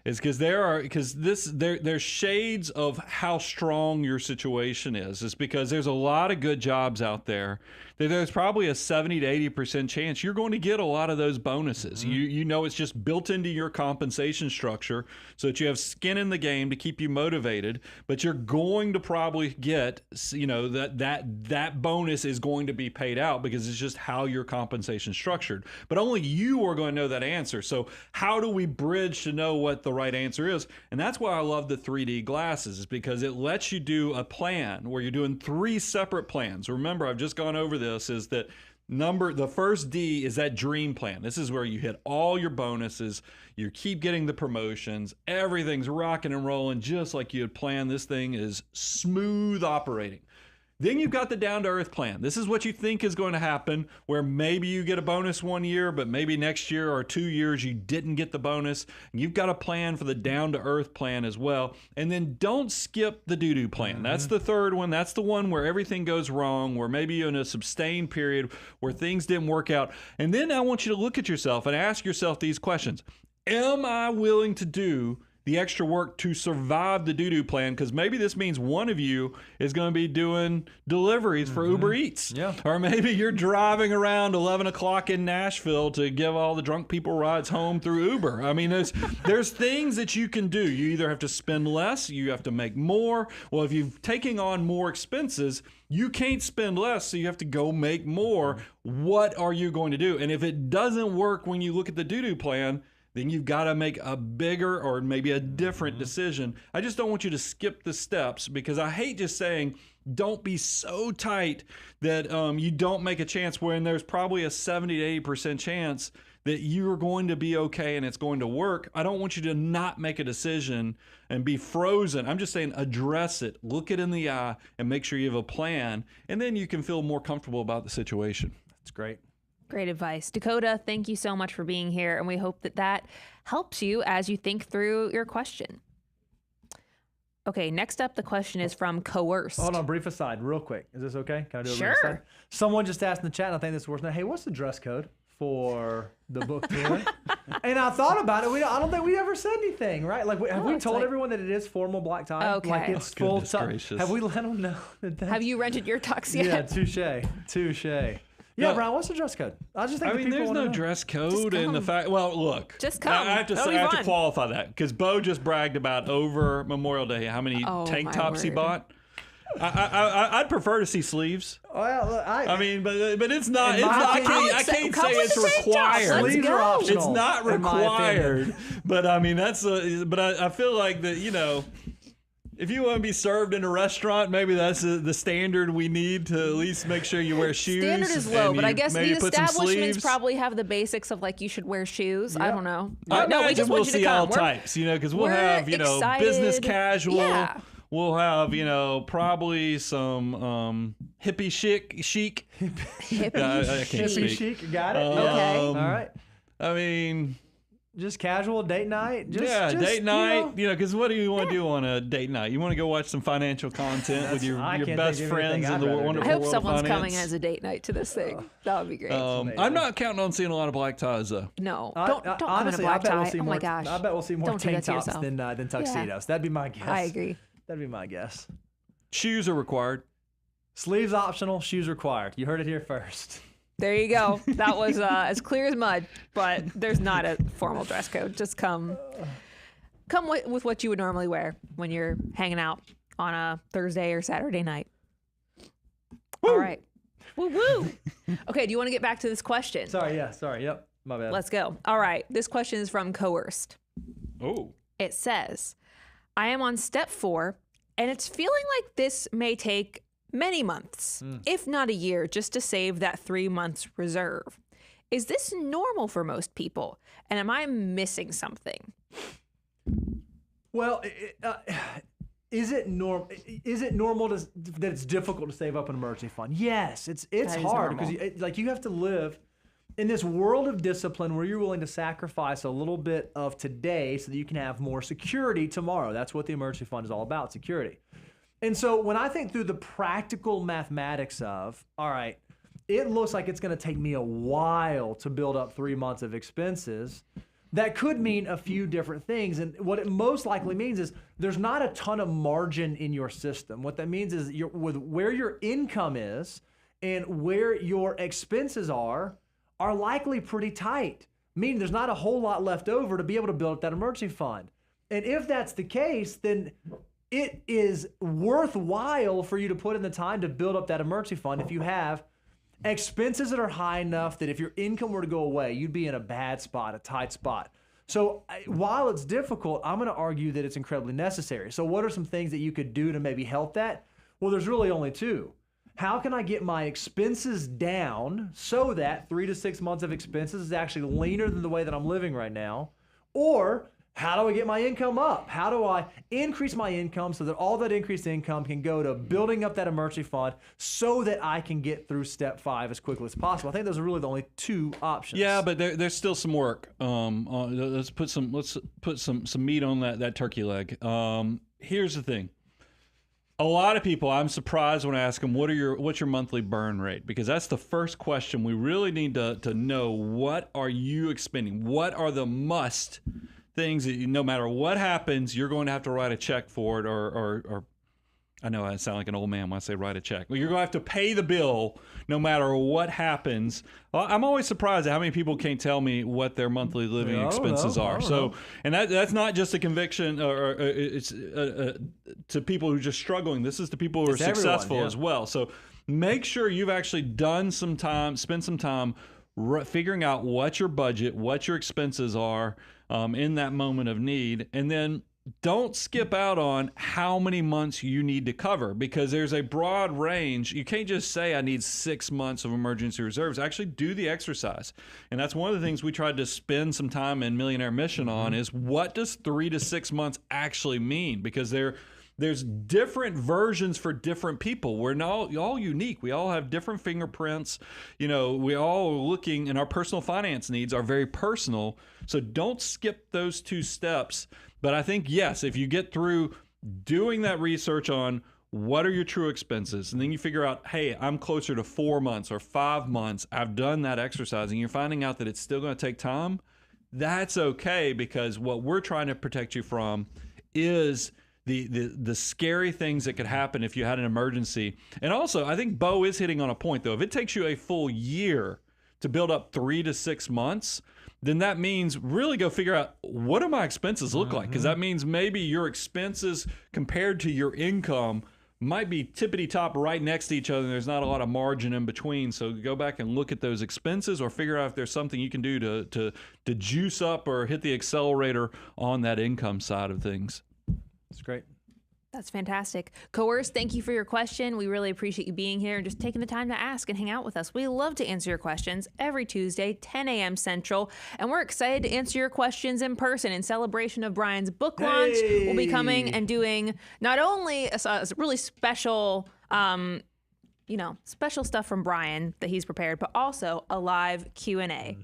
S1: Is because there's shades of how strong your situation is. It's because there's a lot of good jobs out there. There's probably a 70 to 80% chance you're going to get a lot of those bonuses. It's just built into your compensation structure so that you have skin in the game to keep you motivated. But you're going to probably get, that bonus is going to be paid out because it's just how your compensation is structured. But only you are going to know that answer. So how do we bridge to know what the right answer is? And that's why I love the 3D glasses, is because it lets you do a plan where you're doing 3 separate plans. Remember, I've just gone over this, is that the first D is that dream plan. This is where you hit all your bonuses, you keep getting the promotions, everything's rocking and rolling just like you had planned. This thing is smooth operating. Then you've got the down-to-earth plan. This is what you think is going to happen, where maybe you get a bonus one year, but maybe next year or 2 years you didn't get the bonus. You've got a plan for the down-to-earth plan as well. And then don't skip the doo-doo plan. That's the third one. That's the one where everything goes wrong, where maybe you're in a sustained period where things didn't work out. And then I want you to look at yourself and ask yourself these questions. Am I willing to do the extra work to survive the doo-doo plan? Because maybe this means one of you is going to be doing deliveries for Uber Eats.
S2: Yeah.
S1: Or maybe you're driving around 11 o'clock in Nashville to give all the drunk people rides home through Uber. I mean, there's things that you can do. You either have to spend less, you have to make more. Well, if you're taking on more expenses, you can't spend less, so you have to go make more. What are you going to do? And if it doesn't work when you look at the doo-doo plan, then you've got to make a bigger or maybe a different decision. I just don't want you to skip the steps, because I hate just saying don't be so tight that you don't make a chance when there's probably a 70 to 80% chance that you're going to be okay and it's going to work. I don't want you to not make a decision and be frozen. I'm just saying address it, look it in the eye, and make sure you have a plan, and then you can feel more comfortable about the situation.
S2: That's great.
S3: Great advice. Dakota, thank you so much for being here, and we hope that helps you as you think through your question. Okay, next up, the question is from Coerced.
S2: Hold on, brief aside, real quick. Is this okay? Can I do a
S3: Sure.
S2: brief aside? Someone just asked in the chat, and I think this is worth now. Hey, what's the dress code for the book tour? And I thought about it. I don't think we ever said anything, right? Like, have we told everyone that it is formal black tie?
S3: Okay.
S2: Like, it's full tie.
S1: Gracious.
S2: Have we let them know that that's...
S3: Have you rented your tux yet?
S2: Yeah, touche. Yeah, Brian, what's the dress code? I just think
S1: There's no dress code, and the fact. Well, look,
S3: just come.
S1: I have to qualify that, because Bo just bragged about over Memorial Day how many tank tops he bought. I'd prefer to see sleeves.
S2: Well, look,
S1: but it's not. I can't say it's required.
S2: Sleeves are optional.
S1: It's not required. But I mean, but I feel like that. If you want to be served in a restaurant, maybe that's the standard we need to at least make sure you wear shoes.
S3: Standard is low, but I guess the establishments
S1: sleeves.
S3: Probably have the basics of like you should wear shoes.
S2: Yep.
S3: I don't know.
S1: No,
S3: we just
S1: we'll
S3: want you to
S1: see
S3: come.
S1: all types, because we'll have
S3: excited.
S1: business casual.
S3: Yeah.
S1: We'll have probably some hippie chic.
S3: Hippie
S1: I can't speak.
S2: chic. Got it.
S3: Okay.
S2: All right.
S1: I mean,
S2: just casual date night.
S1: Date night. Because what do you want to do on a date night? You want to go watch some financial content with your best friends in the wonderful
S3: I hope
S1: world
S3: someone's
S1: of
S3: coming
S1: finance.
S3: as a date night to this thing. That would be great.
S1: I'm not counting on seeing a lot of black ties though.
S3: No, don't
S2: honestly,
S3: come in a black
S2: I bet we'll
S3: tie.
S2: see
S3: Oh
S2: more.
S3: my gosh.
S2: I bet we'll see more
S3: Don't do
S2: tank
S3: that to
S2: tops
S3: yourself.
S2: than tuxedos.
S3: Yeah.
S2: That'd be my guess.
S3: I agree.
S2: That'd be my guess.
S1: Shoes are required.
S2: Sleeves optional, shoes required. You heard it here first.
S3: There you go. That was as clear as mud, but there's not a formal dress code. Just come with what you would normally wear when you're hanging out on a Thursday or Saturday night. Woo! All right. Woo woo. Okay, do you want to get back to this question?
S2: Sorry, yep, my bad.
S3: Let's go. All right, this question is from Coerced.
S1: Oh.
S3: It says, I am on step 4, and it's feeling like this may take many months, if not a year, just to save that 3 months reserve. Is this normal for most people? And am I missing something?
S2: Well, is it normal that it's difficult to save up an emergency fund? Yes, it's hard because you have to live in this world of discipline where you're willing to sacrifice a little bit of today so that you can have more security tomorrow. That's what the emergency fund is all about, security. And so when I think through the practical mathematics of, all right, it looks like it's going to take me a while to build up 3 months of expenses. That could mean a few different things. And what it most likely means is there's not a ton of margin in your system. What that means is with where your income is and where your expenses are likely pretty tight, meaning there's not a whole lot left over to be able to build up that emergency fund. And if that's the case, then it is worthwhile for you to put in the time to build up that emergency fund if you have expenses that are high enough that if your income were to go away, you'd be in a bad spot, a tight spot. So while it's difficult, I'm going to argue that it's incredibly necessary. So what are some things that you could do to maybe help that? Well, there's really only 2. How can I get my expenses down so that 3 to 6 months of expenses is actually leaner than the way that I'm living right now? Or how do I get my income up? How do I increase my income so that all that increased income can go to building up that emergency fund so that I can get through step 5 as quickly as possible? I think those are really the only 2 options.
S1: Yeah, but there's still some work. Let's put some meat on that turkey leg. Here's the thing. A lot of people, I'm surprised when I ask them, what's your monthly burn rate? Because that's the first question. We really need to know, what are you expending? What are the must things that no matter what happens, you're going to have to write a check for it, or I know I sound like an old man when I say write a check. Well, you're going to have to pay the bill no matter what happens. I'm always surprised at how many people can't tell me what their monthly living expenses are. So, and that's not just a conviction, or it's to people who are just struggling. This is to people who are successful as well. So make sure you've actually spent some time figuring out what your budget, what your expenses are in that moment of need, and then don't skip out on how many months you need to cover, because there's a broad range. You can't just say I need 6 months of emergency reserves. Actually do the exercise. And that's one of the things we tried to spend some time in Millionaire Mission on, is what does 3 to 6 months actually mean? Because there's different versions for different people. We're not all unique. We all have different fingerprints. We all are looking, and our personal finance needs are very personal. So don't skip those 2 steps. But I think, yes, if you get through doing that research on what are your true expenses, and then you figure out, hey, I'm closer to 4 months or 5 months, I've done that exercise, and you're finding out that it's still going to take time, that's okay, because what we're trying to protect you from is the scary things that could happen if you had an emergency. And also, I think Bo is hitting on a point, though. If it takes you a full year to build up 3 to 6 months, then that means really go figure out, what do my expenses look like? Because that means maybe your expenses compared to your income might be tippity top right next to each other, and there's not a lot of margin in between. So go back and look at those expenses, or figure out if there's something you can do to juice up or hit the accelerator on that income side of things.
S2: That's great.
S3: That's fantastic. Coerce, thank you for your question. We really appreciate you being here and just taking the time to ask and hang out with us. We love to answer your questions every Tuesday, 10 a.m. Central. And we're excited to answer your questions in person in celebration of Brian's book launch. We'll be coming and doing not only a really special special stuff from Brian that he's prepared, but also a live Q&A.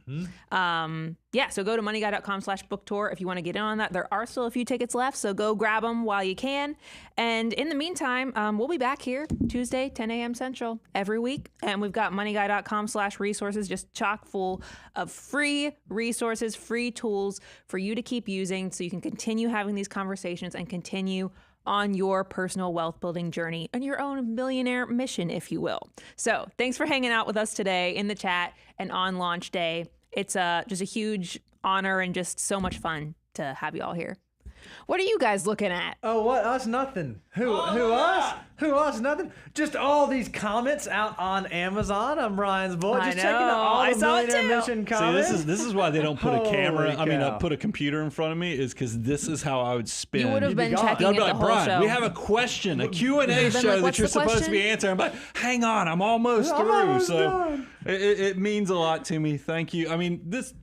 S3: So go to moneyguy.com/book tour if you want to get in on that. There are still a few tickets left, so go grab them while you can. And in the meantime, we'll be back here Tuesday, 10 a.m. Central every week. And we've got moneyguy.com/resources just chock full of free resources, free tools for you to keep using so you can continue having these conversations and continue on your personal wealth building journey and your own millionaire mission, if you will. So thanks for hanging out with us today in the chat and on launch day. It's just a huge honor and just so much fun to have you all here. What are you guys looking at?
S2: Oh, what? Us? Nothing. Who us? Who us? Nothing. Just all these comments out on Amazon. I'm Ryan's boy.
S3: I
S2: Just checking
S3: know.
S2: out all
S3: I
S2: the
S3: saw it
S2: Millionaire
S3: too.
S2: Mission
S1: See,
S2: comments.
S1: this is why they don't put a camera.
S2: Holy cow.
S1: Put a computer in front of me is because this is how I would spin.
S3: You would have
S2: You'd be
S3: been
S2: gone.
S3: checking
S1: I'd
S3: it
S1: be
S3: the
S1: like,
S3: whole
S1: Brian,
S3: show.
S1: we have a question, a Q&A
S3: been
S1: show
S3: like,
S1: that
S3: "What's
S1: you're
S3: the
S1: supposed to be
S3: question?"
S1: answering. I'm like, hang on, I'm almost
S2: I'm
S1: through.
S2: almost
S1: So
S2: done.
S1: it means a lot to me. Thank you. I mean, this.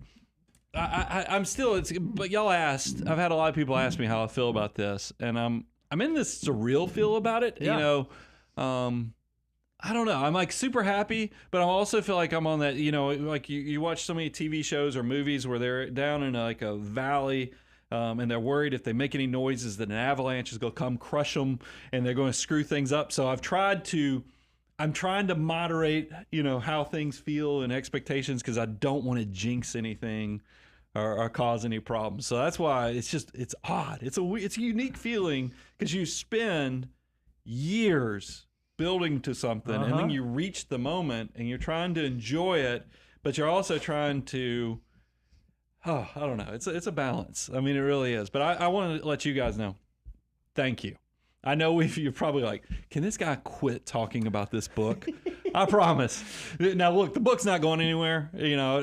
S1: I'm still. But y'all asked. I've had a lot of people ask me how I feel about this, and I'm in this surreal feel about it.
S2: Yeah.
S1: You know, I don't know. I'm like super happy, but I also feel like I'm on that. You know, like you watch so many TV shows or movies where they're down in like a valley. And they're worried if they make any noises that an avalanche is going to come crush them, and they're going to screw things up. So I'm trying to moderate, you know, how things feel and expectations because I don't want to jinx anything or cause any problems. So that's why it's odd. It's a unique feeling because you spend years building to something and then you reach the moment and you're trying to enjoy it, but you're also trying to, I don't know. It's a balance. I mean, it really is. But I want to let you guys know, thank you. I know you're probably like, can this guy quit talking about this book? I promise. Now, look, the book's not going anywhere. You know,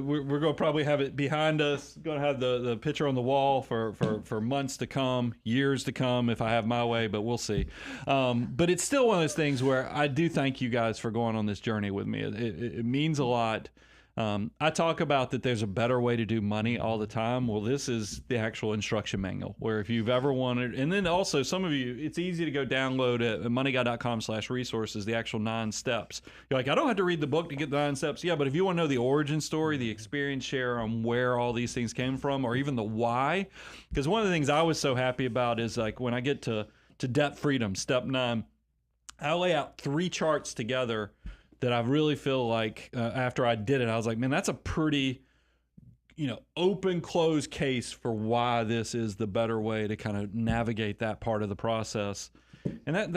S1: we're going to probably have it behind us. Going to have the picture on the wall for months to come, years to come, if I have my way. But we'll see. But it's still one of those things where I do thank you guys for going on this journey with me. It means a lot. I talk about that there's a better way to do money all the time. Well, this is the actual instruction manual where if you've ever wanted, and then also some of you, it's easy to go download at moneyguy.com/resources, the actual 9 steps. You're like, I don't have to read the book to get the 9 steps. Yeah, but if you want to know the origin story, the experience share on where all these things came from, or even the why, because one of the things I was so happy about is like when I get to debt freedom, step 9, I lay out 3 charts together that I really feel like after I did it, I was like, man, that's a pretty, open, closed case for why this is the better way to kind of navigate that part of the process. And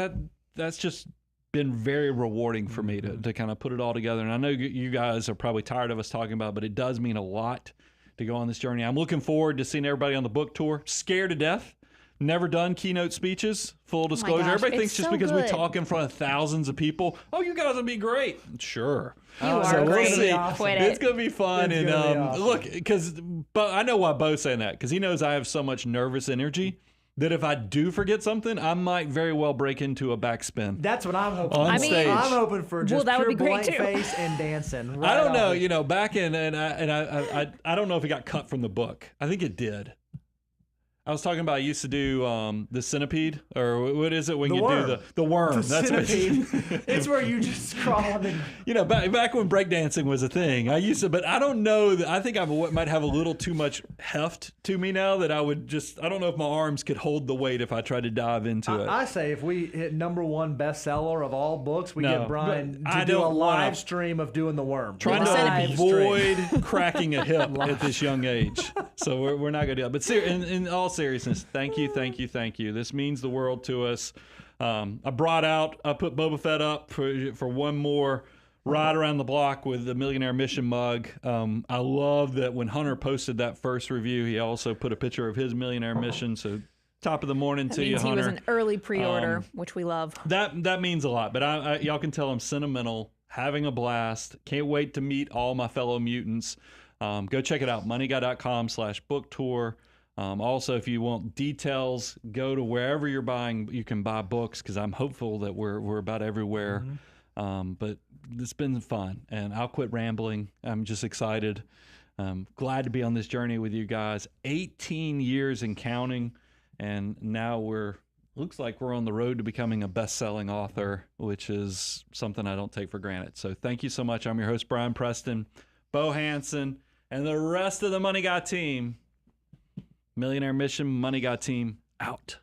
S1: that's just been very rewarding for me to kind of put it all together. And I know you guys are probably tired of us talking about it, but it does mean a lot to go on this journey. I'm looking forward to seeing everybody on the book tour. Scared to death. Never done keynote speeches, full disclosure.
S3: gosh,
S1: Everybody thinks
S3: it's
S1: just
S3: so
S1: because we
S3: good.
S1: talk in front of thousands of people, oh, you guys will be great. Sure.
S3: You are
S1: we'll
S3: great.
S1: see.
S3: Quit
S1: It's
S3: it.
S1: going to be fun.
S2: It's
S1: And
S2: gonna be awesome.
S1: look, but I know why Bo's saying that, because he knows I have so much nervous energy that if I do forget something, I might very well break into a backspin.
S2: That's what I'm hoping.
S1: On
S2: for.
S3: I mean-
S1: stage.
S2: I'm hoping for just
S3: that would
S2: pure
S3: be great
S2: blank
S3: too.
S2: face and dancing.
S1: I
S2: right
S1: don't know,
S2: off.
S1: back in, and I don't know if it got cut from the book. I think it did. I was talking about I used to do the centipede, or what is it when
S2: The
S1: you
S2: worm.
S1: do the worm?
S2: The
S1: That's what
S2: centipede. It's where you just crawl and
S1: back when breakdancing was a thing. I used to, but I don't know that. I think I might have a little too much heft to me now that I would I don't know if my arms could hold the weight if I tried to dive into it.
S2: I say if we hit #1 bestseller of all books, we
S1: No,
S2: get Brian
S1: but I
S2: to do a
S1: don't wanna-
S2: live stream of doing the worm.
S1: Trying
S3: the
S1: to
S3: centipede.
S1: avoid cracking a hip at this young age. So we're not going to do that. But in all seriousness, thank you. This means the world to us. I put Boba Fett up for one more ride around the block with the Millionaire Mission mug. I love that when Hunter posted that first review, he also put a picture of his Millionaire Mission. So top of the morning to you,
S3: Means he
S1: Hunter.
S3: was an early pre-order, which we love.
S1: That means a lot, but y'all can tell I'm sentimental, having a blast. Can't wait to meet all my fellow mutants. Go check it out, moneyguy.com/book tour. Also, if you want details, go to wherever you're buying. You can buy books because I'm hopeful that we're about everywhere. But it's been fun, and I'll quit rambling. I'm just excited. Glad to be on this journey with you guys. 18 years and counting, and now looks like we're on the road to becoming a best-selling author, which is something I don't take for granted. So thank you so much. I'm your host, Brian Preston, Bo Hansen, and the rest of the Money Guy team. Millionaire Mission, Money Guy team, out.